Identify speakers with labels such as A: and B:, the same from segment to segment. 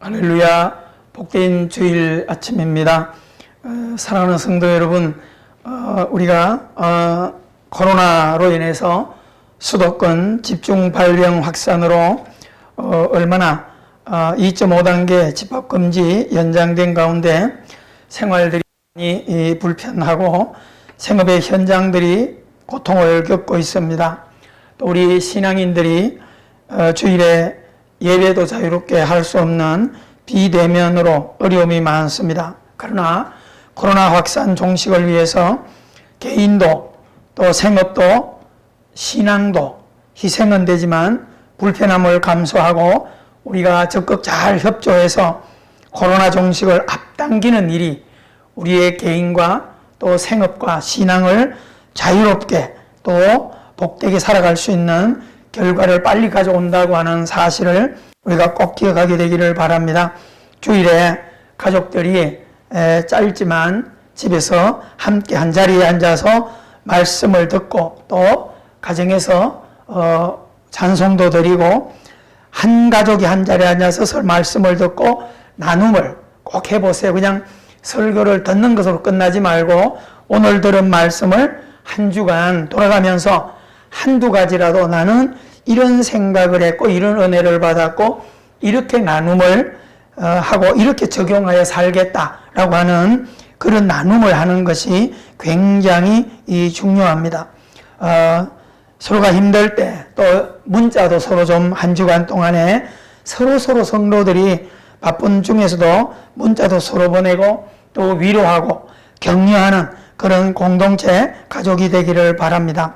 A: 할렐루야, 복된 주일 아침입니다. 사랑하는 성도 여러분, 우리가 코로나로 인해서 수도권 집중 발병 확산으로 얼마나 2.5단계 집합금지 연장된 가운데 생활들이 많이 불편하고 생업의 현장들이 고통을 겪고 있습니다. 또 우리 신앙인들이 주일에 예배도 자유롭게 할 수 없는 비대면으로 어려움이 많습니다. 그러나 코로나 확산 종식을 위해서 개인도 또 생업도 신앙도 희생은 되지만 불편함을 감수하고 우리가 적극 잘 협조해서 코로나 종식을 앞당기는 일이 우리의 개인과 또 생업과 신앙을 자유롭게 또 복되게 살아갈 수 있는 결과를 빨리 가져온다고 하는 사실을 우리가 꼭 기억하게 되기를 바랍니다. 주일에 가족들이 짧지만 집에서 함께 한 자리에 앉아서 말씀을 듣고 또 가정에서 찬송도 드리고 한 가족이 한 자리에 앉아서 말씀을 듣고 나눔을 꼭 해보세요. 그냥 설교를 듣는 것으로 끝나지 말고 오늘 들은 말씀을 한 주간 돌아가면서 한두 가지라도 나는 이런 생각을 했고 이런 은혜를 받았고 이렇게 나눔을 하고 이렇게 적용하여 살겠다라고 하는 그런 나눔을 하는 것이 굉장히 중요합니다. 서로가 힘들 때 또 문자도 서로 좀 한 주간 동안에 서로 성도들이 바쁜 중에서도 문자도 서로 보내고 또 위로하고 격려하는 그런 공동체 가족이 되기를 바랍니다.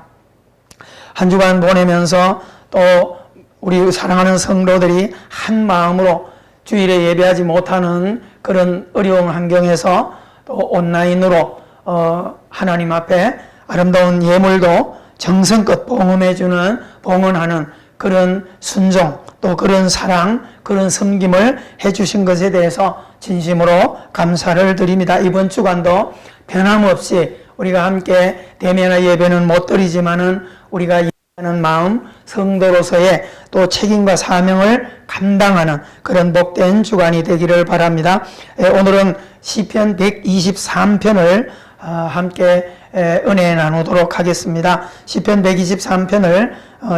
A: 한 주간 보내면서 또 우리 사랑하는 성도들이 한 마음으로 주일에 예배하지 못하는 그런 어려운 환경에서 또 온라인으로 하나님 앞에 아름다운 예물도 정성껏 봉헌하는 그런 순종 또 그런 사랑 그런 섬김을 해주신 것에 대해서 진심으로 감사를 드립니다. 이번 주간도 변함없이 우리가 함께 대면의 예배는 못 드리지만은 우리가 하는 마음, 성도로서의 또 책임과 사명을 감당하는 그런 복된 주간이 되기를 바랍니다. 오늘은 시편 123편을 함께 은혜 나누도록 하겠습니다. 시편 123편을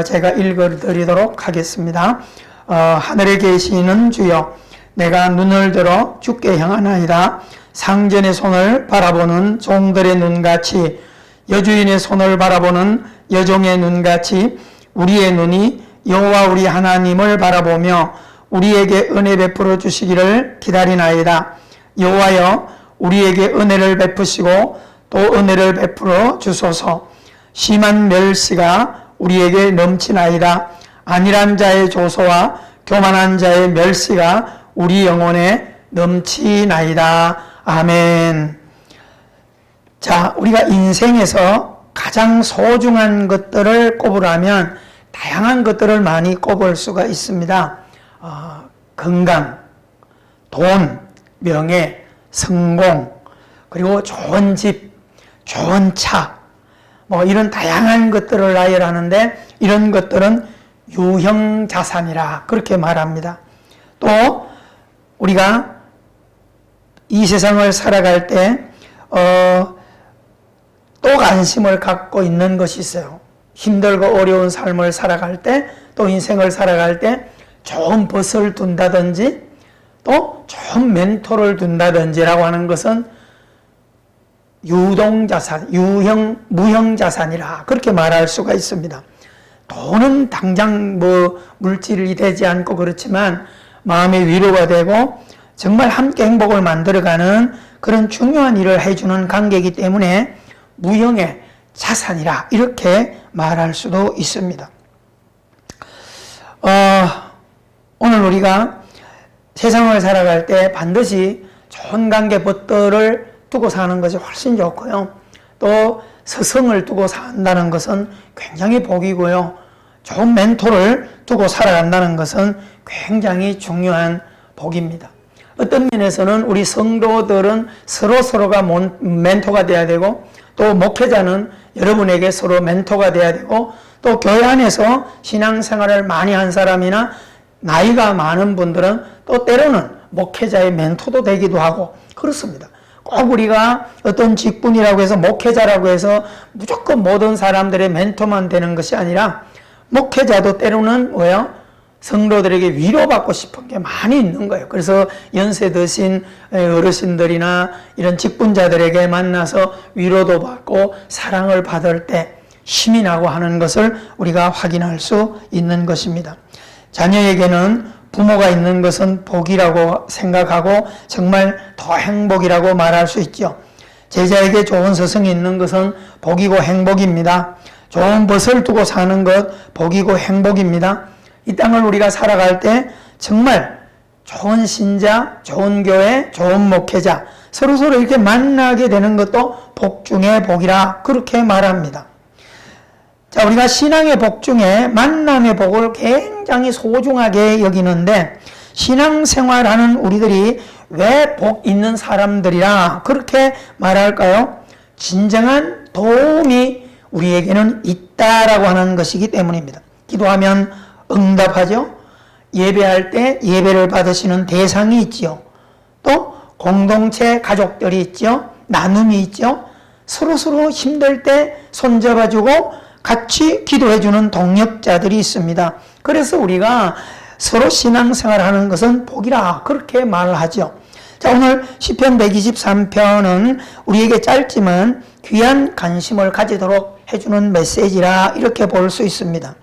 A: 제가 읽어드리도록 하겠습니다. 하늘에 계시는 주여, 내가 눈을 들어 주께 향하나이다. 상전의 손을 바라보는 종들의 눈같이 여주인의 손을 바라보는 여종의 눈같이 우리의 눈이 여호와 우리 하나님을 바라보며 우리에게 은혜 베풀어 주시기를 기다리나이다. 여호와여, 우리에게 은혜를 베푸시고 또 은혜를 베풀어 주소서. 심한 멸시가 우리에게 넘치나이다. 안일한 자의 조소와 교만한 자의 멸시가 우리 영혼에 넘치나이다. 아멘. 자, 우리가 인생에서 가장 소중한 것들을 꼽으라면 다양한 것들을 많이 꼽을 수가 있습니다. 건강, 돈, 명예, 성공, 그리고 좋은 집, 좋은 차, 이런 다양한 것들을 나열하는데 이런 것들은 유형 자산이라 그렇게 말합니다. 또 우리가 이 세상을 살아갈 때 또 관심을 갖고 있는 것이 있어요. 힘들고 어려운 삶을 살아갈 때, 또 인생을 살아갈 때 좋은 벗을 둔다든지 또 좋은 멘토를 둔다든지라고 하는 것은 유동자산, 무형자산이라 그렇게 말할 수가 있습니다. 돈은 당장 물질이 되지 않고 그렇지만 마음의 위로가 되고 정말 함께 행복을 만들어가는 그런 중요한 일을 해주는 관계이기 때문에 무형의 자산이라 이렇게 말할 수도 있습니다. 오늘 우리가 세상을 살아갈 때 반드시 좋은 관계 벗들을 두고 사는 것이 훨씬 좋고요. 또 스승을 두고 산다는 것은 굉장히 복이고요. 좋은 멘토를 두고 살아간다는 것은 굉장히 중요한 복입니다. 어떤 면에서는 우리 성도들은 서로가 멘토가 돼야 되고 또 목회자는 여러분에게 서로 멘토가 돼야 되고 또 교회 안에서 신앙생활을 많이 한 사람이나 나이가 많은 분들은 또 때로는 목회자의 멘토도 되기도 하고 그렇습니다. 꼭 우리가 어떤 직분이라고 해서 목회자라고 해서 무조건 모든 사람들의 멘토만 되는 것이 아니라 목회자도 때로는 성도들에게 위로받고 싶은 게 많이 있는 거예요. 그래서 연세 드신 어르신들이나 이런 직분자들에게 만나서 위로도 받고 사랑을 받을 때 힘이 나고 하는 것을 우리가 확인할 수 있는 것입니다. 자녀에게는 부모가 있는 것은 복이라고 생각하고 정말 더 행복이라고 말할 수 있죠. 제자에게 좋은 스승이 있는 것은 복이고 행복입니다. 좋은 벗을 두고 사는 것 복이고 행복입니다. 이 땅을 우리가 살아갈 때 정말 좋은 신자, 좋은 교회, 좋은 목회자 서로서로 이렇게 만나게 되는 것도 복 중에 복이라 그렇게 말합니다. 자, 우리가 신앙의 복 중에 만남의 복을 굉장히 소중하게 여기는데 신앙생활하는 우리들이 왜 복 있는 사람들이라 그렇게 말할까요? 진정한 도움이 우리에게는 있다라고 하는 것이기 때문입니다. 기도하면 응답하죠. 예배할 때 예배를 받으시는 대상이 있죠. 또 공동체 가족들이 있죠. 나눔이 있죠. 서로서로 힘들 때 손잡아주고 같이 기도해주는 동역자들이 있습니다. 그래서 우리가 서로 신앙생활하는 것은 복이라 그렇게 말하죠. 자, 오늘 시편 123편은 우리에게 짧지만 귀한 관심을 가지도록 해주는 메시지라 이렇게 볼 수 있습니다.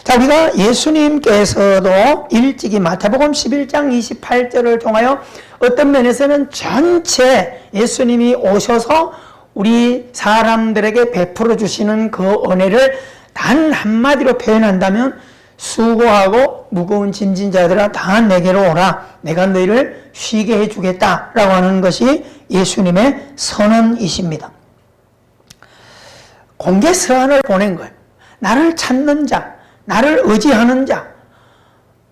A: 자, 우리가 예수님께서도 일찍이 마태복음 11장 28절을 통하여 어떤 면에서는 전체 예수님이 오셔서 우리 사람들에게 베풀어 주시는 그 은혜를 단 한마디로 표현한다면 수고하고 무거운 짐진 자들아 다 내게로 오라 내가 너희를 쉬게 해주겠다라고 하는 것이 예수님의 선언이십니다. 공개 서한을 보낸 거예요. 나를 찾는 자, 나를 의지하는 자,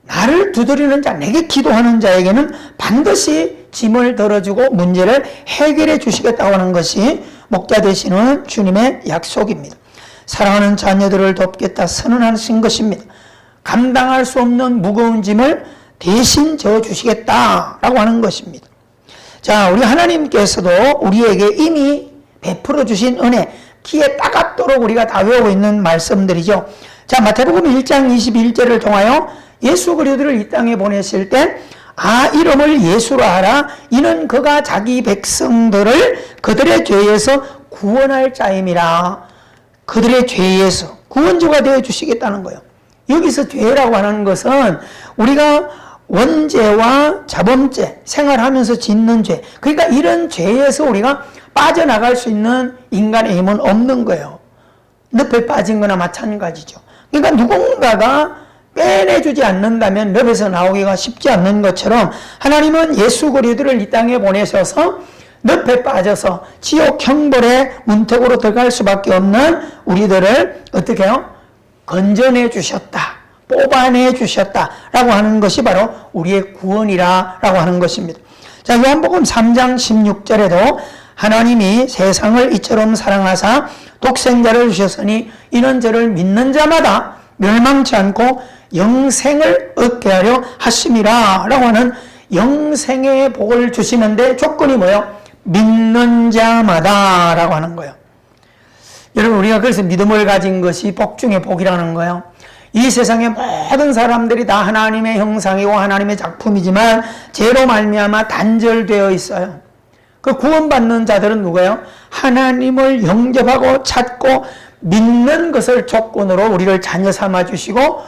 A: 나를 두드리는 자, 내게 기도하는 자에게는 반드시 짐을 덜어주고 문제를 해결해 주시겠다고 하는 것이 목자 되시는 주님의 약속입니다. 사랑하는 자녀들을 돕겠다 선언하신 것입니다. 감당할 수 없는 무거운 짐을 대신 져주시겠다라고 하는 것입니다. 자, 우리 하나님께서도 우리에게 이미 베풀어 주신 은혜, 귀에 따갑도록 우리가 다 외우고 있는 말씀들이죠. 자, 마태복음 1장 21절을 통하여 예수 그리스도를 이 땅에 보내실 때 이름을 예수로 하라. 이는 그가 자기 백성들을 그들의 죄에서 구원할 자임이라. 그들의 죄에서 구원주가 되어 주시겠다는 거예요. 여기서 죄라고 하는 것은 우리가 원죄와 자범죄, 생활하면서 짓는 죄, 그러니까 이런 죄에서 우리가 빠져나갈 수 있는 인간의 힘은 없는 거예요. 늪에 빠진 거나 마찬가지죠. 그러니까 누군가가 빼내주지 않는다면 늪에서 나오기가 쉽지 않는 것처럼 하나님은 예수 그리스도를 이 땅에 보내셔서 늪에 빠져서 지옥 형벌의 문턱으로 들어갈 수밖에 없는 우리들을 어떻게 해요? 건져내 주셨다, 뽑아내 주셨다라고 하는 것이 바로 우리의 구원이라고 하는 것입니다. 자, 요한복음 3장 16절에도 하나님이 세상을 이처럼 사랑하사 독생자를 주셨으니 이는 저를 믿는 자마다 멸망치 않고 영생을 얻게 하려 하심이라 라고 하는 영생의 복을 주시는데 조건이 뭐예요? 믿는 자마다 라고 하는 거예요. 여러분, 우리가 그래서 믿음을 가진 것이 복 중에 복이라는 거예요. 이 세상의 모든 사람들이 다 하나님의 형상이고 하나님의 작품이지만 죄로 말미암아 단절되어 있어요. 그 구원받는 자들은 누구예요? 하나님을 영접하고 찾고 믿는 것을 조건으로 우리를 자녀 삼아 주시고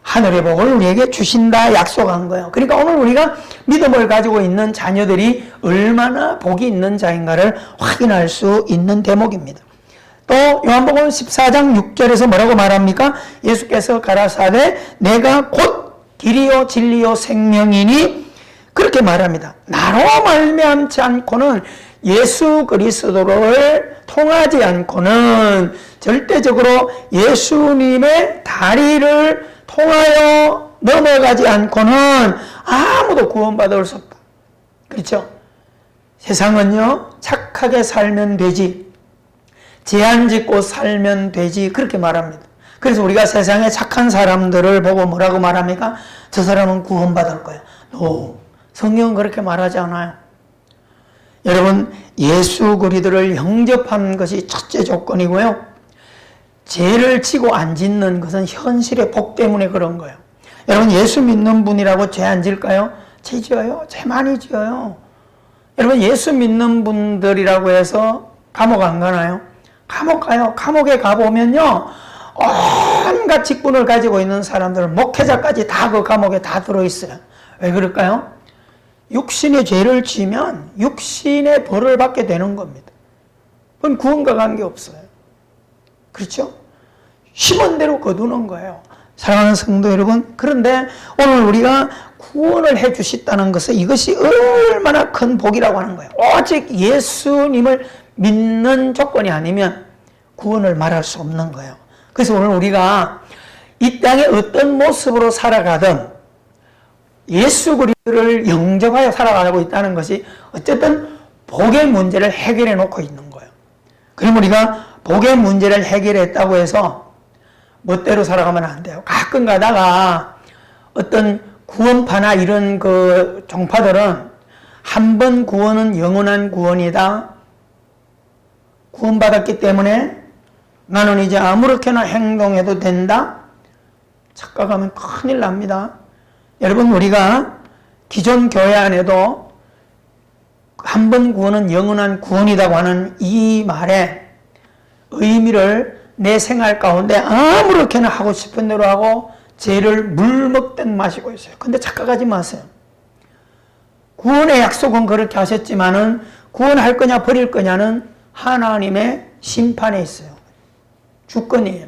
A: 하늘의 복을 우리에게 주신다 약속한 거예요. 그러니까 오늘 우리가 믿음을 가지고 있는 자녀들이 얼마나 복이 있는 자인가를 확인할 수 있는 대목입니다. 또 요한복음 14장 6절에서 뭐라고 말합니까? 예수께서 가라사대 내가 곧 길이요 진리요 생명이니 그렇게 말합니다. 나로 말미암지 않고는 예수 그리스도를 통하지 않고는 절대적으로 예수님의 다리를 통하여 넘어가지 않고는 아무도 구원받을 수 없다. 그렇죠? 세상은요, 착하게 살면 되지, 제한 짓고 살면 되지, 그렇게 말합니다. 그래서 우리가 세상에 착한 사람들을 보고 뭐라고 말합니까? 저 사람은 구원받을 거야. No. 성경은 그렇게 말하지 않아요. 여러분, 예수 그리스도를 영접하는 것이 첫째 조건이고요. 죄를 지고 안 짓는 것은 현실의 복 때문에 그런 거예요. 여러분, 예수 믿는 분이라고 죄 안 질까요? 죄 지어요. 죄 많이 지어요. 여러분, 예수 믿는 분들이라고 해서 감옥 안 가나요? 감옥 가요. 감옥에 가보면요, 온갖 직분을 가지고 있는 사람들, 목회자까지 다 그 감옥에 다 들어있어요. 왜 그럴까요? 육신의 죄를 지면 육신의 벌을 받게 되는 겁니다. 그건 구원과 관계없어요. 그렇죠? 심은 대로 거두는 거예요. 사랑하는 성도 여러분, 그런데 오늘 우리가 구원을 해 주셨다는 것은 이것이 얼마나 큰 복이라고 하는 거예요. 오직 예수님을 믿는 조건이 아니면 구원을 말할 수 없는 거예요. 그래서 오늘 우리가 이 땅에 어떤 모습으로 살아가든 예수 그리스도를 영접하여 살아가고 있다는 것이 어쨌든 복의 문제를 해결해 놓고 있는 거예요. 그럼 우리가 복의 문제를 해결했다고 해서 멋대로 살아가면 안 돼요. 가끔 가다가 어떤 구원파나 이런 그 종파들은 한 번 구원은 영원한 구원이다. 구원받았기 때문에 나는 이제 아무렇게나 행동해도 된다. 착각하면 큰일 납니다. 여러분, 우리가 기존 교회 안에도 한 번 구원은 영원한 구원이라고 하는 이 말의 의미를 내 생활 가운데 아무렇게나 하고 싶은 대로 하고 죄를 물 먹듯 마시고 있어요. 근데 착각하지 마세요. 구원의 약속은 그렇게 하셨지만은 구원할 거냐 버릴 거냐는 하나님의 심판에 있어요. 주권이에요.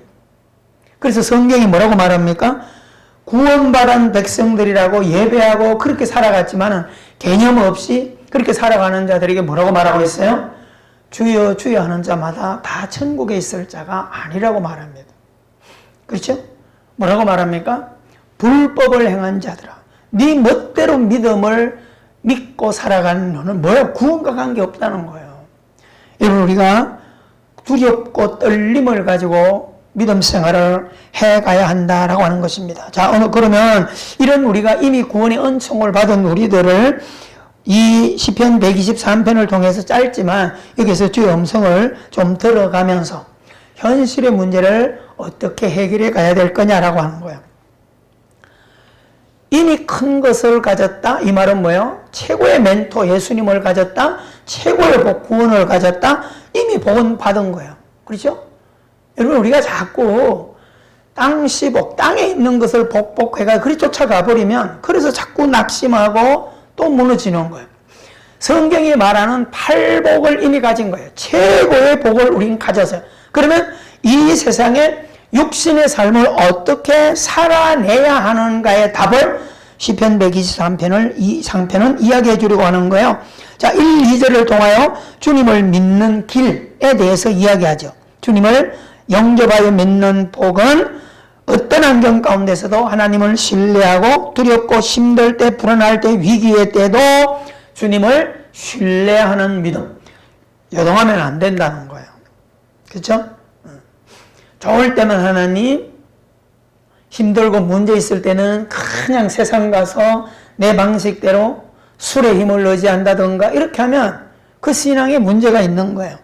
A: 그래서 성경이 뭐라고 말합니까? 구원받은 백성들이라고 예배하고 그렇게 살아갔지만은 개념 없이 그렇게 살아가는 자들에게 뭐라고 말하고 있어요? 주여 주여 하는 자마다 다 천국에 있을 자가 아니라고 말합니다. 그렇죠? 뭐라고 말합니까? 불법을 행한 자들아, 네 멋대로 믿음을 믿고 살아가는 너는 뭐야? 구원과 관계없다는 거예요. 여러분, 우리가 두렵고 떨림을 가지고 믿음 생활을 해가야 한다라고 하는 것입니다. 자, 오늘 그러면 이런 우리가 이미 구원의 은총을 받은 우리들을 이 시편 123편을 통해서 짧지만 여기서 주의 음성을 좀 들어가면서 현실의 문제를 어떻게 해결해 가야 될 거냐라고 하는 거예요. 이미 큰 것을 가졌다. 이 말은 뭐예요? 최고의 멘토 예수님을 가졌다. 최고의 복 구원을 가졌다. 이미 복은 받은 거예요. 그렇죠? 여러분, 우리가 자꾸 땅시복, 땅에 있는 것을 복복해가 그리 쫓아가 버리면 그래서 자꾸 낙심하고 또 무너지는 거예요. 성경이 말하는 팔복을 이미 가진 거예요. 최고의 복을 우린 가졌어요. 그러면 이 세상에 육신의 삶을 어떻게 살아내야 하는가의 답을 시편 123편을 이 상편은 이야기해 주려고 하는 거예요. 자, 1, 2절을 통하여 주님을 믿는 길에 대해서 이야기하죠. 주님을 영접하여 믿는 복은 어떤 환경 가운데서도 하나님을 신뢰하고 두렵고 힘들 때, 불안할 때, 위기의 때도 주님을 신뢰하는 믿음. 요동하면 안 된다는 거예요. 그렇죠? 좋을 때만 하나님, 힘들고 문제 있을 때는 그냥 세상 가서 내 방식대로 술에 힘을 의지한다든가 이렇게 하면 그 신앙에 문제가 있는 거예요.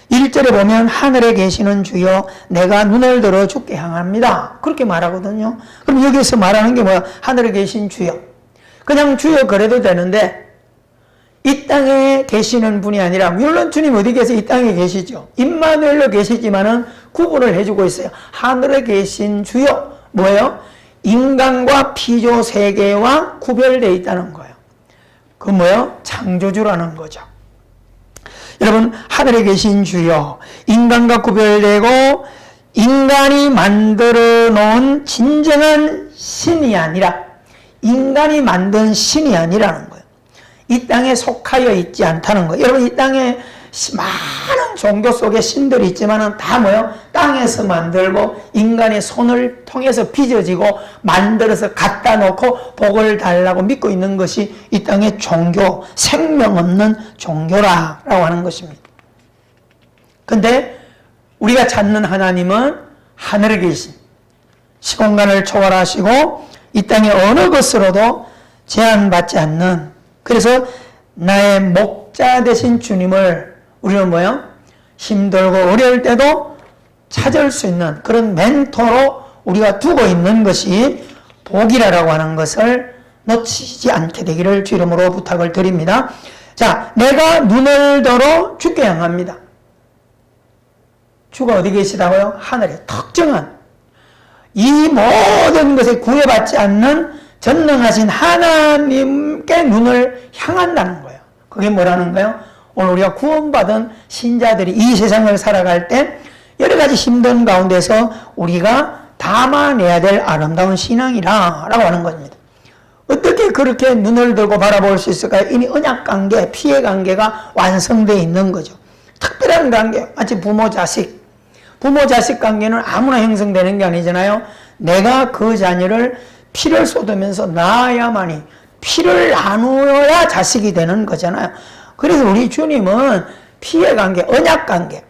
A: 1절에 보면 하늘에 계시는 주여 내가 눈을 들어 주께 향합니다. 그렇게 말하거든요. 그럼 여기서 말하는 게 뭐야? 하늘에 계신 주여. 그냥 주여 그래도 되는데 이 땅에 계시는 분이 아니라 물론 주님 어디 계세요? 이 땅에 계시죠. 임마누엘로 계시지만은 구분을 해주고 있어요. 하늘에 계신 주여 뭐예요? 인간과 피조 세계와 구별되어 있다는 거예요. 그 뭐예요? 창조주라는 거죠. 여러분, 하늘에 계신 주여, 인간과 구별되고 인간이 만들어 놓은 진정한 신이 아니라 인간이 만든 신이 아니라는 거예요. 이 땅에 속하여 있지 않다는 거예요. 여러분, 이 땅에 많은 종교 속에 신들이 있지만 다 뭐예요? 땅에서 만들고 인간의 손을 통해서 빚어지고 만들어서 갖다 놓고 복을 달라고 믿고 있는 것이 이 땅의 종교, 생명 없는 종교라고 하는 것입니다. 근데 우리가 찾는 하나님은 하늘에 계신 시공간을 초월하시고 이 땅의 어느 것으로도 제한받지 않는, 그래서 나의 목자 되신 주님을 우리는 뭐요? 힘들고 어려울 때도 찾을 수 있는 그런 멘토로 우리가 두고 있는 것이 복이라고 하는 것을 놓치지 않게 되기를 주 이름으로 부탁을 드립니다. 자, 내가 눈을 들어 주께 향합니다. 주가 어디 계시다고요? 하늘에 특정한 이 모든 것에 구애받지 않는 전능하신 하나님께 눈을 향한다는 거예요. 그게 뭐라는 거예요? 오늘 우리가 구원받은 신자들이 이 세상을 살아갈 때 여러 가지 힘든 가운데서 우리가 담아내야 될 아름다운 신앙이라고 하는 겁니다. 어떻게 그렇게 눈을 들고 바라볼 수 있을까요? 이미 언약관계, 피해관계가 완성되어 있는 거죠. 특별한 관계, 마치 부모-자식. 부모-자식 관계는 아무나 형성되는 게 아니잖아요. 내가 그 자녀를 피를 쏟으면서 낳아야만이, 피를 나누어야 자식이 되는 거잖아요. 그래서 우리 주님은 피해관계, 언약관계,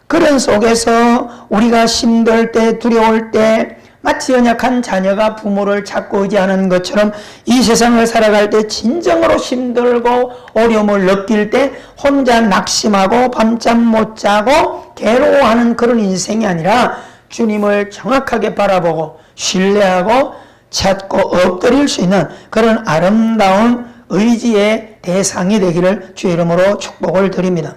A: 그런 속에서 우리가 힘들 때, 두려울 때 마치 연약한 자녀가 부모를 찾고 의지하는 것처럼 이 세상을 살아갈 때 진정으로 힘들고 어려움을 느낄 때 혼자 낙심하고 밤잠 못 자고 괴로워하는 그런 인생이 아니라 주님을 정확하게 바라보고 신뢰하고 찾고 엎드릴 수 있는 그런 아름다운 의지의 대상이 되기를 주의 이름으로 축복을 드립니다.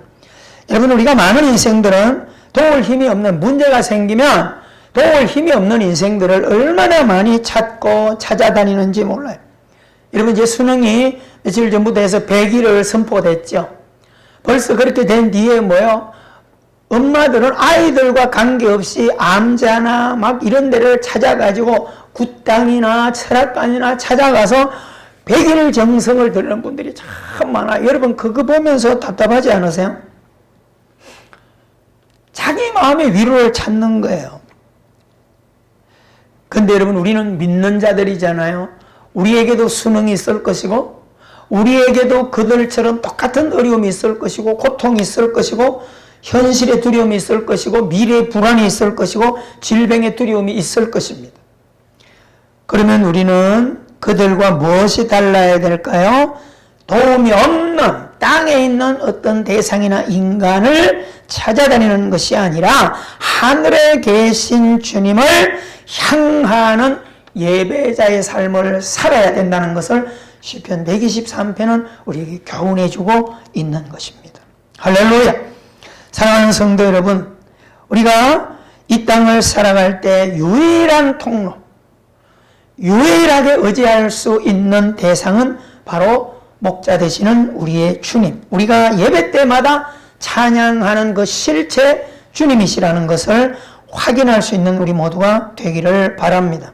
A: 여러분, 우리가 많은 인생들은 도울 힘이 없는, 문제가 생기면 도울 힘이 없는 인생들을 얼마나 많이 찾고 찾아다니는지 몰라요. 여러분, 이제 수능이 며칠 전부터 해서 100일을 선포됐죠. 벌써 그렇게 된 뒤에 뭐요? 엄마들은 아이들과 관계없이 암자나 막 이런 데를 찾아가지고 굿당이나 철학관이나 찾아가서 100일 정성을 들이는 분들이 참 많아요. 여러분, 그거 보면서 답답하지 않으세요? 자기 마음의 위로를 찾는 거예요. 근데 여러분, 우리는 믿는 자들이잖아요. 우리에게도 수능이 있을 것이고 우리에게도 그들처럼 똑같은 어려움이 있을 것이고 고통이 있을 것이고 현실의 두려움이 있을 것이고 미래의 불안이 있을 것이고 질병의 두려움이 있을 것입니다. 그러면 우리는 그들과 무엇이 달라야 될까요? 도움이 없는 땅에 있는 어떤 대상이나 인간을 찾아다니는 것이 아니라 하늘에 계신 주님을 향하는 예배자의 삶을 살아야 된다는 것을 시편 123편은 우리에게 교훈해주고 있는 것입니다. 할렐루야! 사랑하는 성도 여러분, 우리가 이 땅을 살아갈 때 유일한 통로, 유일하게 의지할 수 있는 대상은 바로 목자 되시는 우리의 주님, 우리가 예배 때마다 찬양하는 그 실체 주님이시라는 것을 확인할 수 있는 우리 모두가 되기를 바랍니다.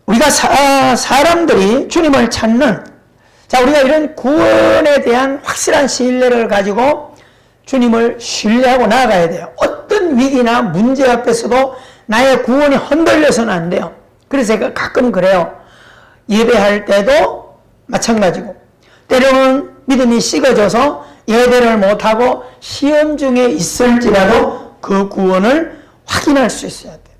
A: 우리가 사람들이 주님을 찾는, 자, 우리가 이런 구원에 대한 확실한 신뢰를 가지고 주님을 신뢰하고 나아가야 돼요. 어떤 위기나 문제 앞에서도 나의 구원이 흔들려서는 안 돼요. 그래서 제가 가끔 그래요. 예배할 때도 마찬가지고 때로는 믿음이 식어져서 예배를 못하고 시험 중에 있을지라도 그 구원을 확인할 수 있어야 돼요.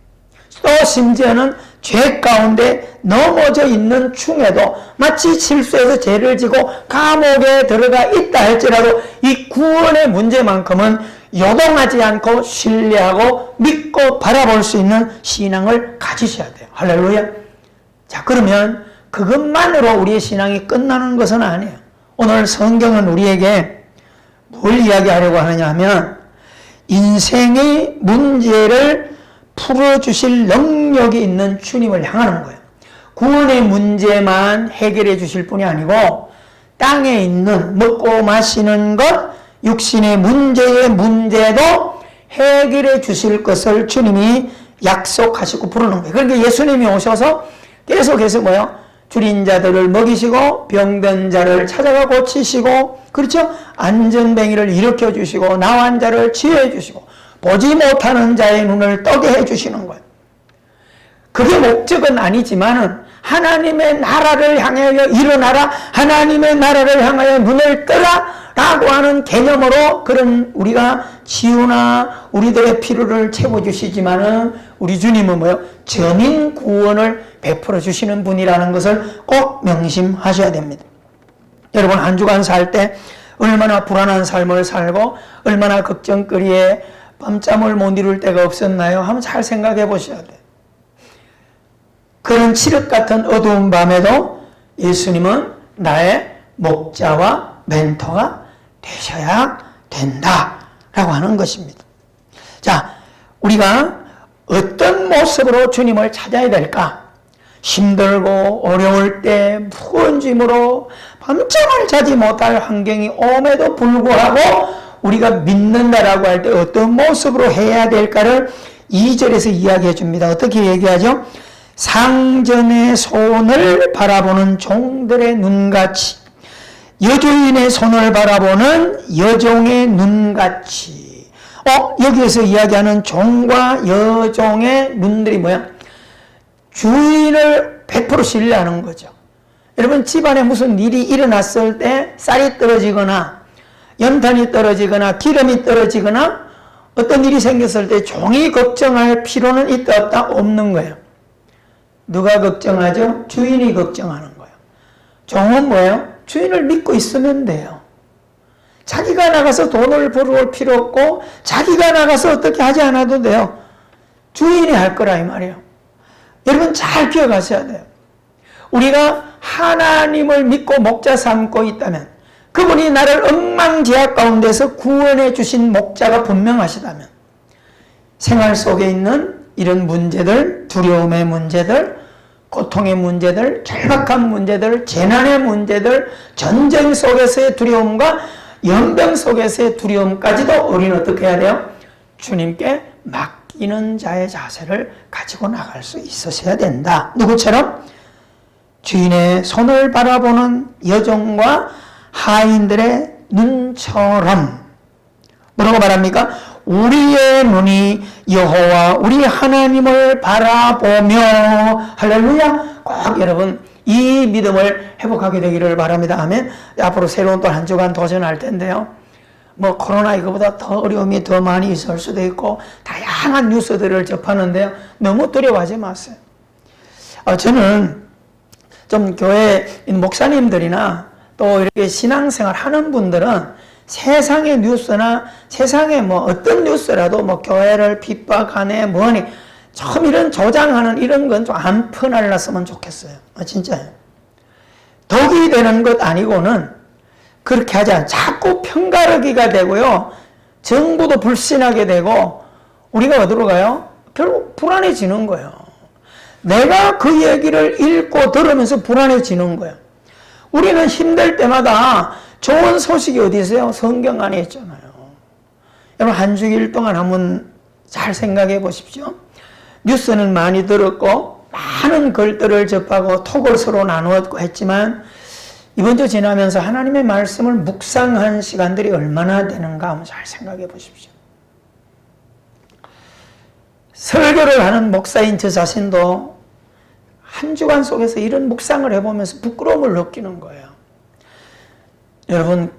A: 또 심지어는 죄 가운데 넘어져 있는 중에도 마치 실수해서 죄를 지고 감옥에 들어가 있다 할지라도 이 구원의 문제만큼은 요동하지 않고 신뢰하고 믿고 바라볼 수 있는 신앙을 가지셔야 돼요. 할렐루야. 자, 그러면 그것만으로 우리의 신앙이 끝나는 것은 아니에요. 오늘 성경은 우리에게 뭘 이야기하려고 하느냐 하면 인생의 문제를 풀어주실 능력이 있는 주님을 향하는 거예요. 구원의 문제만 해결해 주실 분이 아니고 땅에 있는 먹고 마시는 것, 육신의 문제의 문제도 해결해 주실 것을 주님이 약속하시고 부르는 거예요. 그러니까 예수님이 오셔서 계속해서 뭐요? 줄인 자들을 먹이시고 병든 자를 찾아가 고치시고, 그렇죠? 안전뱅이를 일으켜 주시고 나환 자를 치유해 주시고 보지 못하는 자의 눈을 떠게 해 주시는 거예요. 그게 목적은 아니지만은 하나님의 나라를 향하여 일어나라, 하나님의 나라를 향하여 눈을 뜨라 라고 하는 개념으로 그런 우리가 치유나 우리들의 필요를 채워주시지만은 우리 주님은 뭐예요? 전인 구원을 베풀어 주시는 분이라는 것을 꼭 명심하셔야 됩니다. 여러분, 한 주간 살 때 얼마나 불안한 삶을 살고 얼마나 걱정거리에 밤잠을 못 이룰 때가 없었나요? 한번 잘 생각해 보셔야 돼요. 그런 칠흑 같은 어두운 밤에도 예수님은 나의 목자와 멘토가 되셔야 된다라고 하는 것입니다. 자, 우리가 어떤 모습으로 주님을 찾아야 될까? 힘들고 어려울 때 무거운 짐으로 밤잠을 자지 못할 환경이 옴에도 불구하고 우리가 믿는다라고 할 때 어떤 모습으로 해야 될까를 2절에서 이야기해 줍니다. 어떻게 얘기하죠? 상전의 손을 바라보는 종들의 눈같이, 여주인의 손을 바라보는 여종의 눈같이. 여기에서 이야기하는 종과 여종의 눈들이 뭐야? 주인을 100% 신뢰하는 거죠. 여러분, 집안에 무슨 일이 일어났을 때 쌀이 떨어지거나 연탄이 떨어지거나 기름이 떨어지거나 어떤 일이 생겼을 때 종이 걱정할 필요는 있다 없다? 없는 거예요. 누가 걱정하죠? 주인이 걱정하는 거예요. 종은 뭐예요? 주인을 믿고 있으면 돼요. 자기가 나가서 돈을 벌어올 필요 없고 자기가 나가서 어떻게 하지 않아도 돼요. 주인이 할 거라 이 말이에요. 여러분, 잘 기억하셔야 돼요. 우리가 하나님을 믿고 목자 삼고 있다면, 그분이 나를 엉망지하 가운데서 구원해 주신 목자가 분명하시다면, 생활 속에 있는 이런 문제들, 두려움의 문제들, 고통의 문제들, 절박한 문제들, 재난의 문제들, 전쟁 속에서의 두려움과 연병 속에서의 두려움까지도 우리는 어떻게 해야 돼요? 주님께 맡기는 자의 자세를 가지고 나갈 수 있으셔야 된다. 누구처럼? 주인의 손을 바라보는 여종과 하인들의 눈처럼. 뭐라고 말합니까? 우리의 눈이 여호와 우리 하나님을 바라보며. 할렐루야. 꼭 여러분 이 믿음을 회복하게 되기를 바랍니다. 아멘. 앞으로 새로운 또 한 주간 도전할 텐데요. 뭐 코로나 이거보다 더 어려움이 더 많이 있을 수도 있고 다양한 뉴스들을 접하는데요. 너무 두려워하지 마세요. 저는 좀 교회 목사님들이나 또 이렇게 신앙생활 하는 분들은 세상의 뉴스나 세상의 뭐 어떤 뉴스라도 뭐 교회를 핍박하네 뭐니 좀 이런 조장하는 이런 건 좀 안 퍼날랐으면 좋겠어요. 진짜요. 덕이 되는 것 아니고는 그렇게 하지 않아요. 자꾸 편가르기가 되고요. 정부도 불신하게 되고 우리가 어디로 가요? 결국 불안해지는 거예요. 내가 그 얘기를 읽고 들으면서 불안해지는 거예요. 우리는 힘들 때마다 좋은 소식이 어디 있어요? 성경 안에 있잖아요. 여러분 한 주일 동안 한번 잘 생각해 보십시오. 뉴스는 많이 들었고 많은 글들을 접하고 톡을 서로 나누었고 했지만 이번 주 지나면서 하나님의 말씀을 묵상한 시간들이 얼마나 되는가 한번 잘 생각해 보십시오. 설교를 하는 목사인 저 자신도 한 주간 속에서 이런 묵상을 해보면서 부끄러움을 느끼는 거예요. 여러분,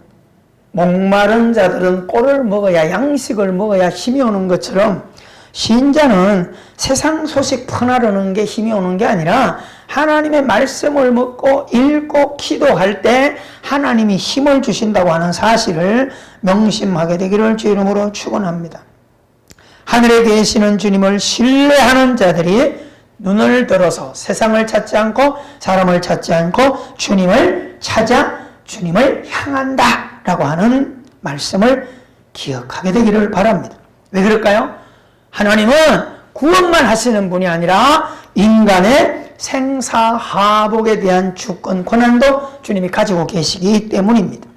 A: 목마른 자들은 꿀을 먹어야 양식을 먹어야 힘이 오는 것처럼 신자는 세상 소식 퍼나르는 게 힘이 오는 게 아니라 하나님의 말씀을 먹고 읽고 기도할 때 하나님이 힘을 주신다고 하는 사실을 명심하게 되기를 주 이름으로 축원합니다. 하늘에 계시는 주님을 신뢰하는 자들이 눈을 들어서 세상을 찾지 않고 사람을 찾지 않고 주님을 찾아 주님을 향한다 라고 하는 말씀을 기억하게 되기를 바랍니다. 왜 그럴까요? 하나님은 구원만 하시는 분이 아니라 인간의 생사하복에 대한 주권 권한도 주님이 가지고 계시기 때문입니다.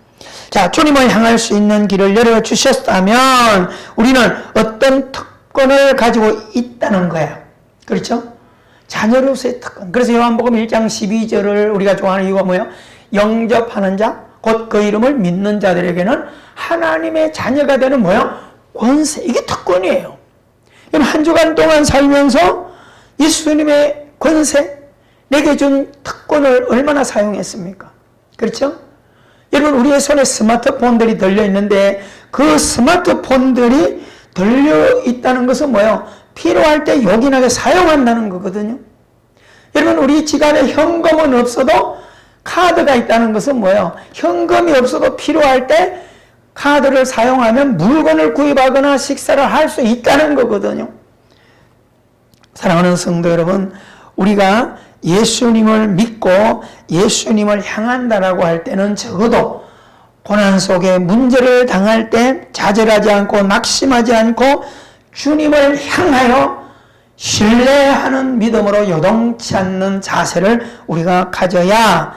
A: 자, 주님을 향할 수 있는 길을 열어주셨다면 우리는 어떤 특권을 가지고 있다는 거예요. 그렇죠? 자녀로서의 특권. 그래서 요한복음 1장 12절을 우리가 좋아하는 이유가 뭐예요? 영접하는 자, 곧 그 이름을 믿는 자들에게는 하나님의 자녀가 되는 뭐예요? 권세. 이게 특권이에요. 한 주간 동안 살면서 예수님의 권세, 내게 준 특권을 얼마나 사용했습니까? 그렇죠? 여러분, 우리의 손에 스마트폰들이 들려있는데 그 스마트폰들이 들려있다는 것은 뭐예요? 필요할 때 요긴하게 사용한다는 거거든요. 여러분, 우리 지갑에 현금은 없어도 카드가 있다는 것은 뭐예요? 현금이 없어도 필요할 때 카드를 사용하면 물건을 구입하거나 식사를 할 수 있다는 거거든요. 사랑하는 성도 여러분, 우리가 예수님을 믿고 예수님을 향한다라고 할 때는 적어도 고난 속에 문제를 당할 때 좌절하지 않고 낙심하지 않고 주님을 향하여 신뢰하는 믿음으로 요동치 않는 자세를 우리가 가져야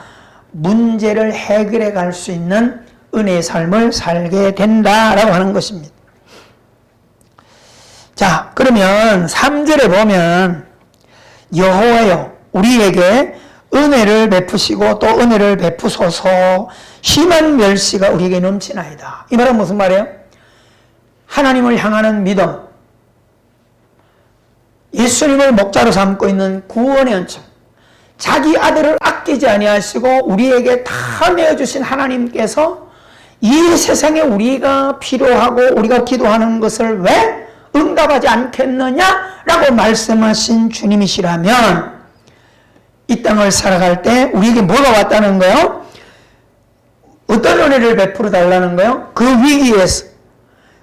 A: 문제를 해결해 갈 수 있는 은혜의 삶을 살게 된다라고 하는 것입니다. 자, 그러면 3절에 보면 여호와여 우리에게 은혜를 베푸시고 또 은혜를 베푸소서 심한 멸시가 우리에게 넘치나이다. 이 말은 무슨 말이에요? 하나님을 향하는 믿음, 예수님을 목자로 삼고 있는 구원의恩寵, 자기 아들을 아끼지 아니하시고 우리에게 다 내어주신 하나님께서 이 세상에 우리가 필요하고 우리가 기도하는 것을 왜 응답하지 않겠느냐라고 말씀하신 주님이시라면 이 땅을 살아갈 때 우리에게 뭐가 왔다는 거예요? 어떤 은혜를 베풀어 달라는 거예요? 그 위기에서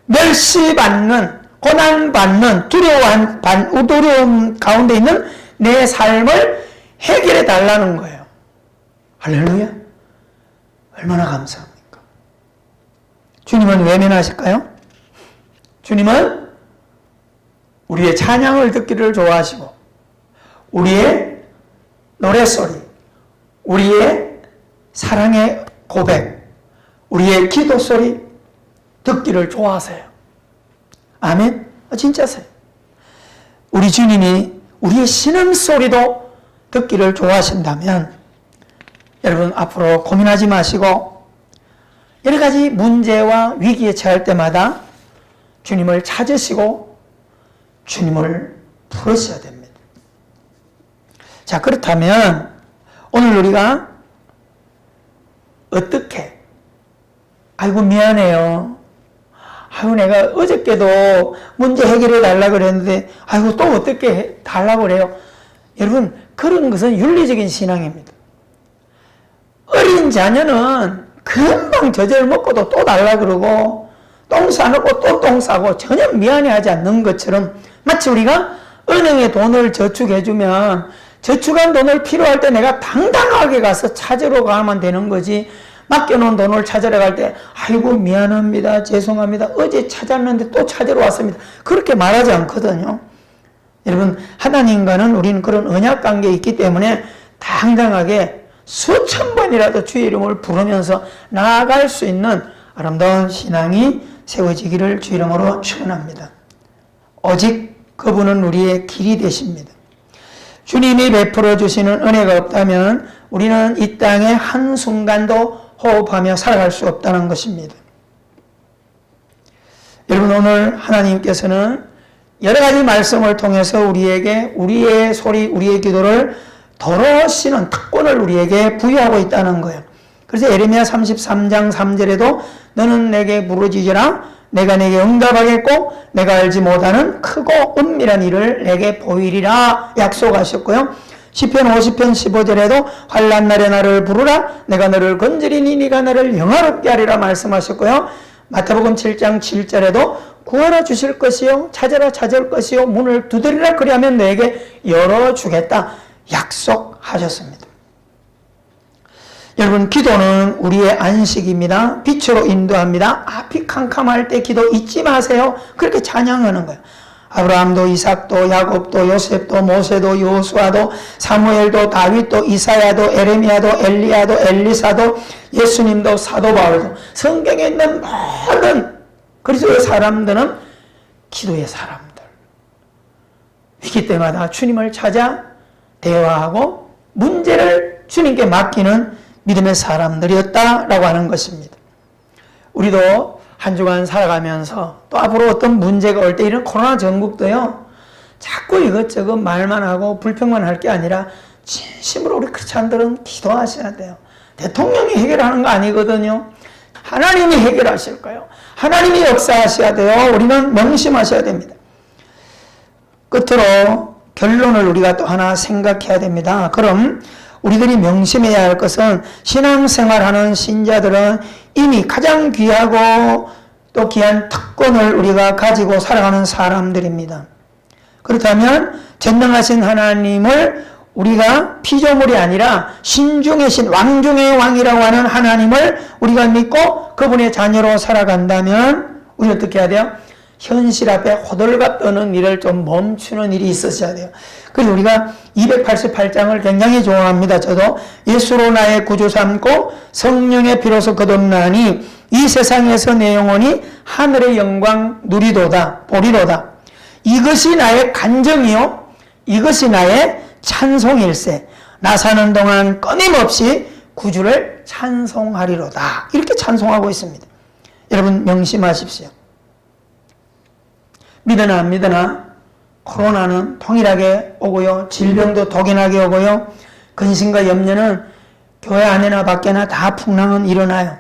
A: 멸시받는, 고난받는, 두려움 가운데 있는 내 삶을 해결해 달라는 거예요. 할렐루야. 얼마나 감사합니까? 주님은 외면하실까요? 주님은 우리의 찬양을 듣기를 좋아하시고 우리의 노래소리, 우리의 사랑의 고백, 우리의 기도소리 듣기를 좋아하세요. 아멘? 진짜세요. 우리 주님이 우리의 신음소리도 듣기를 좋아하신다면 여러분 앞으로 고민하지 마시고 여러 가지 문제와 위기에 처할 때마다 주님을 찾으시고 주님을 부르셔야 됩니다. 자, 그렇다면 오늘 우리가 어떻게 아이고 미안해요. 아이고 내가 어저께도 문제 해결해 달라고 그랬는데 아이고 또 어떻게 달라고 그래요. 여러분 그런 것은 윤리적인 신앙입니다. 어린 자녀는 금방 저절 먹고도 또 달라고 그러고 똥 싸놓고 또 똥 싸고 전혀 미안해하지 않는 것처럼 마치 우리가 은행에 돈을 저축해주면 저축한 돈을 필요할 때 내가 당당하게 가서 찾으러 가면 되는 거지 맡겨놓은 돈을 찾으러 갈 때 아이고 미안합니다. 죄송합니다. 어제 찾았는데 또 찾으러 왔습니다. 그렇게 말하지 않거든요. 여러분 하나님과는 우리는 그런 언약관계에 있기 때문에 당당하게 수천 번이라도 주의 이름을 부르면서 나아갈 수 있는 아름다운 신앙이 세워지기를 주의 이름으로 축원합니다. 오직 그분은 우리의 길이 되십니다. 주님이 베풀어 주시는 은혜가 없다면 우리는 이 땅에 한순간도 호흡하며 살아갈 수 없다는 것입니다. 여러분 오늘 하나님께서는 여러 가지 말씀을 통해서 우리에게 우리의 소리, 우리의 기도를 들으시는 특권을 우리에게 부여하고 있다는 거예요. 그래서 에레미야 33장 3절에도 너는 내게 부르짖으라 내가 내게 응답하겠고 내가 알지 못하는 크고 은밀한 일을 내게 보이리라 약속하셨고요. 시편 50편 15절에도 환난 날에 나를 부르라 내가 너를 건지리니 네가 나를 영화롭게 하리라 말씀하셨고요. 마태복음 7장 7절에도 구하라 주실 것이요 찾아라 찾을 것이요 문을 두드리라 그리하면 너에게 열어주겠다 약속하셨습니다. 여러분 기도는 우리의 안식입니다. 빛으로 인도합니다. 앞이 캄캄할 때 기도 잊지 마세요. 그렇게 찬양하는 거예요. 아브라함도 이삭도 야곱도 요셉도 모세도 여호수아도 사무엘도 다윗도 이사야도 에레미야도 엘리야도 엘리사도 예수님도 사도 바울도 성경에 있는 모든 그리스도의 사람들은 기도의 사람들. 위기 때마다 주님을 찾아 대화하고 문제를 주님께 맡기는 믿음의 사람들이었다라고 하는 것입니다. 우리도 한 주간 살아가면서 또 앞으로 어떤 문제가 올 때 이런 코로나 전국도요. 자꾸 이것저것 말만 하고 불평만 할 게 아니라 진심으로 우리 크리스찬들은 기도하셔야 돼요. 대통령이 해결하는 거 아니거든요. 하나님이 해결하실 거예요. 하나님이 역사하셔야 돼요. 우리는 명심하셔야 됩니다. 끝으로 결론을 우리가 또 하나 생각해야 됩니다. 그럼 우리들이 명심해야 할 것은 신앙생활하는 신자들은 이미 가장 귀하고 또 귀한 특권을 우리가 가지고 살아가는 사람들입니다. 그렇다면 전능하신 하나님을 우리가 피조물이 아니라 신중의 신, 왕중의 왕이라고 하는 하나님을 우리가 믿고 그분의 자녀로 살아간다면 우리 어떻게 해야 돼요? 현실 앞에 호들갑 떠는 일을 좀 멈추는 일이 있었어야 돼요. 그래서 우리가 288장을 굉장히 좋아합니다. 저도 예수로 나의 구주 삼고 성령의 피로서 거듭나니 이 세상에서 내 영혼이 하늘의 영광 누리도다 보리도다. 이것이 나의 간정이요 이것이 나의 찬송일세. 나 사는 동안 끊임없이 구주를 찬송하리로다. 이렇게 찬송하고 있습니다. 여러분 명심하십시오. 믿으나 안 믿으나 코로나는 동일하게 오고요. 질병도 독연하게 오고요. 근심과 염려는 교회 안에나 밖에나 다 풍랑은 일어나요.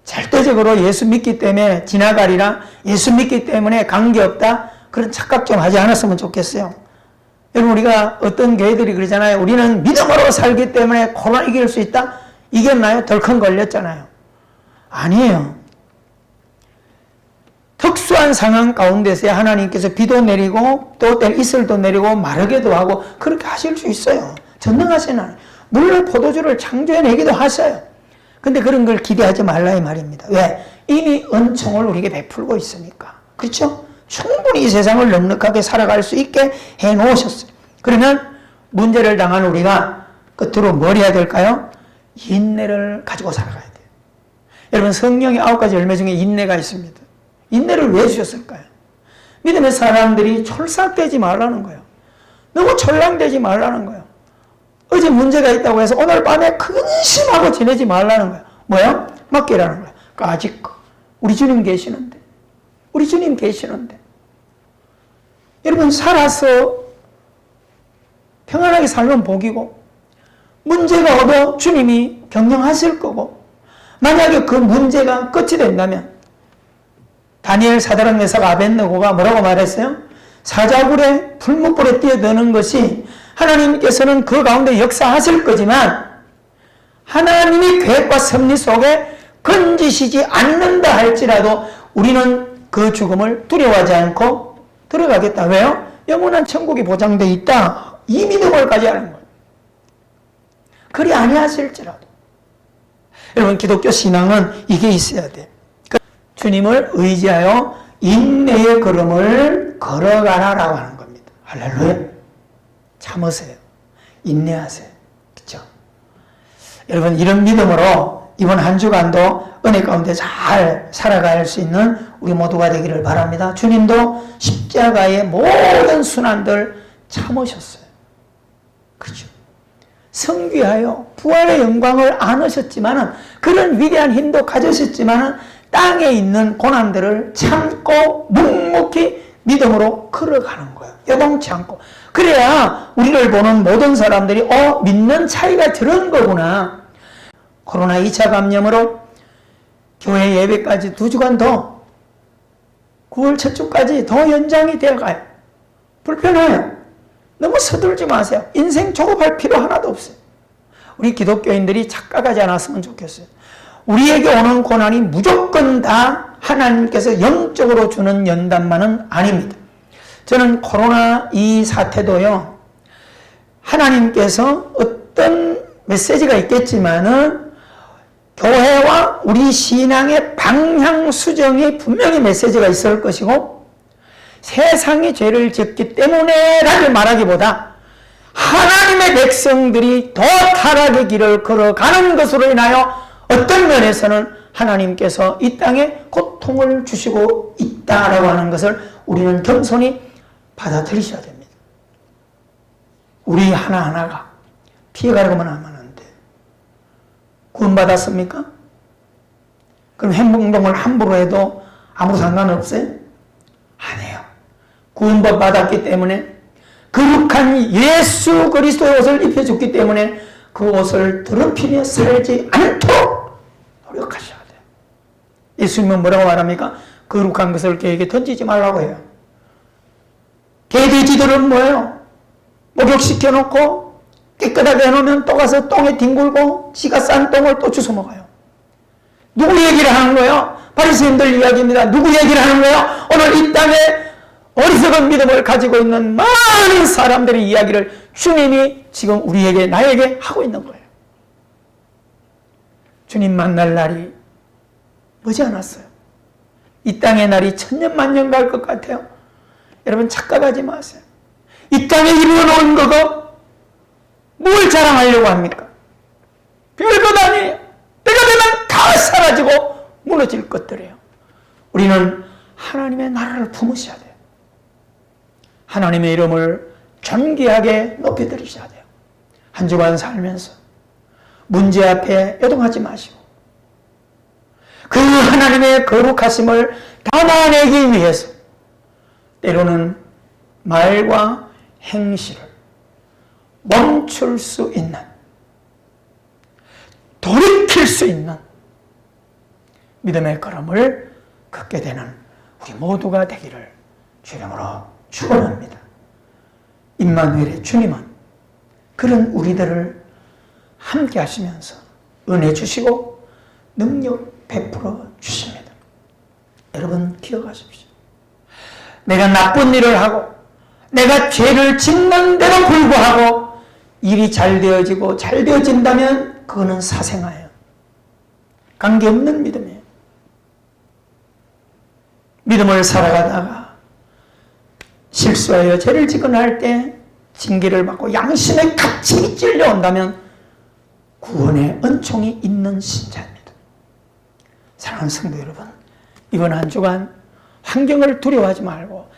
A: 절대적으로 예수 믿기 때문에 지나가리라, 예수 믿기 때문에 관계없다, 그런 착각 좀 하지 않았으면 좋겠어요. 여러분 우리가 어떤 교회들이 그러잖아요. 우리는 믿음으로 살기 때문에 코로나 이길 수 있다? 이겼나요? 덜컹 걸렸잖아요. 아니에요. 특수한 상황 가운데서 하나님께서 비도 내리고 또 이슬도 내리고 마르게도 하고 그렇게 하실 수 있어요. 전능하신 하나님. 물론 포도주를 창조해내기도 하셔요. 근데 그런 걸 기대하지 말라 이 말입니다. 왜? 이미 은총을 우리에게 베풀고 있으니까. 그렇죠? 충분히 이 세상을 넉넉하게 살아갈 수 있게 해놓으셨어요. 그러면 문제를 당한 우리가 끝으로 뭘 해야 될까요? 인내를 가지고 살아가야 돼요. 여러분 성령의 9가지 열매 중에 인내가 있습니다. 인내를 왜 주셨을까요? 믿음의 사람들이 철삭되지 말라는 거예요. 너무 철랑되지 말라는 거예요. 어제 문제가 있다고 해서 오늘 밤에 근심하고 지내지 말라는 거예요. 뭐요? 맡기라는 거예요. 아직 우리 주님 계시는데. 우리 주님 계시는데. 여러분 살아서 평안하게 살면 복이고 문제가 오도 주님이 경영하실 거고 만약에 그 문제가 끝이 된다면 다니엘, 사드락, 메삭, 아벳느고가 뭐라고 말했어요? 사자굴에 풀무불에 뛰어드는 것이 하나님께서는 그 가운데 역사하실 거지만 하나님의 계획과 섭리 속에 건지시지 않는다 할지라도 우리는 그 죽음을 두려워하지 않고 들어가겠다. 왜요? 영원한 천국이 보장되어 있다. 이 믿음을 가져야 하는 거예요. 그리 아니하실지라도. 여러분 기독교 신앙은 이게 있어야 돼요. 주님을 의지하여 인내의 걸음을 걸어가라라고 하는 겁니다. 할렐루야. 참으세요. 인내하세요. 그렇죠? 여러분 이런 믿음으로 이번 한 주간도 은혜 가운데 잘 살아갈 수 있는 우리 모두가 되기를 바랍니다. 주님도 십자가의 모든 순환들 참으셨어요. 그렇죠? 성귀하여 부활의 영광을 안으셨지만은 그런 위대한 힘도 가지셨지만은 땅에 있는 고난들을 참고 묵묵히 믿음으로 걸어가는 거예요. 여동치 않고. 그래야 우리를 보는 모든 사람들이 믿는 차이가 저런 거구나. 코로나 2차 감염으로 교회 예배까지 2주간 더 9월 첫 주까지 더 연장이 되어가요. 불편해요. 너무 서둘지 마세요. 인생 조급할 필요 하나도 없어요. 우리 기독교인들이 착각하지 않았으면 좋겠어요. 우리에게 오는 고난이 무조건 다 하나님께서 영적으로 주는 연단만은 아닙니다. 저는 코로나 이 사태도요, 하나님께서 어떤 메시지가 있겠지만은 교회와 우리 신앙의 방향 수정이 분명히 메시지가 있을 것이고 세상이 죄를 짓기 때문에 라고 말하기보다 하나님의 백성들이 더 타락의 길을 걸어가는 것으로 인하여 어떤 면에서는 하나님께서 이 땅에 고통을 주시고 있다라고 하는 것을 우리는 겸손히 받아들이셔야 됩니다. 우리 하나하나가 피해가려고만 하면 안 돼요. 구원받았습니까? 그럼 행동을 함부로 해도 아무 상관없어요? 아니에요. 구원받았기 때문에 거룩한 예수 그리스도의 옷을 입혀줬기 때문에 그 옷을 더럽히며 살지 않도록 노력하셔야 돼요. 예수님은 뭐라고 말합니까? 거룩한 것을 그에게 던지지 말라고 해요. 개돼지들은 뭐예요? 목욕시켜 놓고 깨끗하게 해놓으면 또 가서 똥에 뒹굴고 지가 싼 똥을 또 주워 먹어요. 누구 얘기를 하는 거예요? 바리새인들 이야기입니다. 누구 얘기를 하는 거예요? 오늘 이 땅에 어리석은 믿음을 가지고 있는 많은 사람들의 이야기를 주님이 지금 우리에게, 나에게 하고 있는 거예요. 주님 만날 날이 머지않았어요. 이 땅의 날이 천년만년 갈 것 같아요. 여러분 착각하지 마세요. 이 땅에 이루어놓은 거가 뭘 자랑하려고 합니까? 별것 아니에요. 때가 되면 다 사라지고 무너질 것들이에요. 우리는 하나님의 나라를 품으셔야 돼요. 하나님의 이름을 존귀하게 높여드리셔야 돼요. 한 주간 살면서 문제 앞에 요동하지 마시고 그 하나님의 거룩하심을 담아내기 위해서 때로는 말과 행실을 멈출 수 있는, 돌이킬 수 있는 믿음의 걸음을 걷게 되는 우리 모두가 되기를 주 이름으로 축원합니다. 임마누엘의 주님은 그런 우리들을 함께 하시면서 은혜 주시고 능력 베풀어 주십니다. 여러분 기억하십시오. 내가 나쁜 일을 하고 내가 죄를 짓는데도 불구하고 일이 잘 되어지고 잘 되어진다면 그거는 사생아예요. 관계없는 믿음이에요. 믿음을 살아가다가 실수하여 죄를 지거나 할 때 징계를 받고 양심의 갇힘이 찔려온다면 구원의 은총이 있는 신자입니다. 사랑하는 성도 여러분, 이번 한 주간 환경을 두려워하지 말고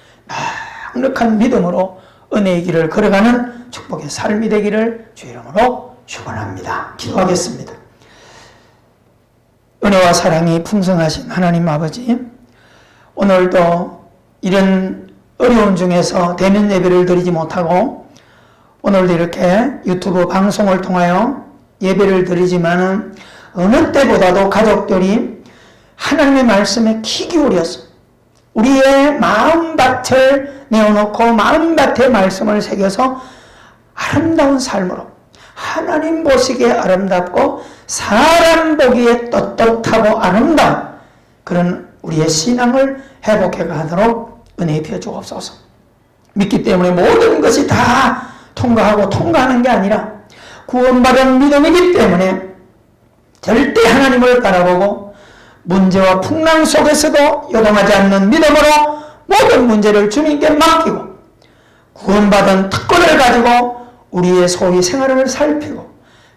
A: 넉넉한 믿음으로 은혜의 길을 걸어가는 축복의 삶이 되기를 주 이름으로 축원합니다. 기도하겠습니다. 은혜와 사랑이 풍성하신 하나님 아버지, 오늘도 이런 어려운 중에서 대면 예배를 드리지 못하고 오늘도 이렇게 유튜브 방송을 통하여 예배를 드리지만은 어느 때보다도 가족들이 하나님의 말씀에 귀 기울여서 우리의 마음밭을 내어놓고 마음밭에 말씀을 새겨서 아름다운 삶으로 하나님 보시기에 아름답고 사람 보기에 떳떳하고 아름다운 그런 우리의 신앙을 회복해 가도록 은혜 입혀 주옵소서. 믿기 때문에 모든 것이 다 통과하고 통과하는 게 아니라 구원받은 믿음이기 때문에 절대 하나님을 바라보고 문제와 풍랑 속에서도 요동하지 않는 믿음으로 모든 문제를 주님께 맡기고 구원받은 특권을 가지고 우리의 소위 생활을 살피고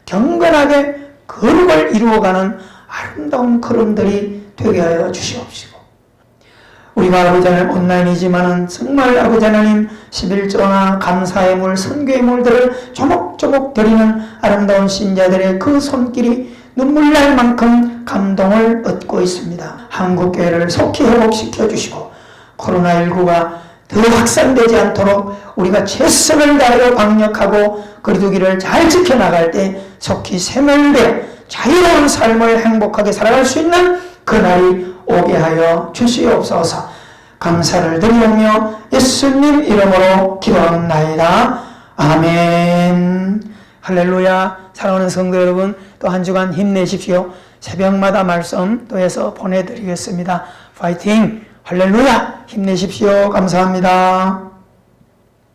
A: 경건하게 거룩을 이루어가는 아름다운 걸음들이 되게 하여 주시옵시고, 우리가 아버지 하나님 온라인이지만은 정말 아버지 하나님 11조나 감사의 물, 선교의 물들을 조목조목 드리는 아름다운 신자들의 그 손길이 눈물 날 만큼 감동을 얻고 있습니다. 한국교회를 속히 회복시켜 주시고 코로나19가 더 확산되지 않도록 우리가 최선을 다하여 방역하고 거리두기를 잘 지켜나갈 때 속히 세멸되어 자유로운 삶을 행복하게 살아갈 수 있는 그날이 오게 하여 주시옵소서. 감사를 드리오며 예수님 이름으로 기도하옵나이다. 아멘. 할렐루야. 사랑하는 성도 여러분, 또 한 주간 힘내십시오. 새벽마다 말씀 또 해서 보내드리겠습니다. 파이팅! 할렐루야! 힘내십시오. 감사합니다.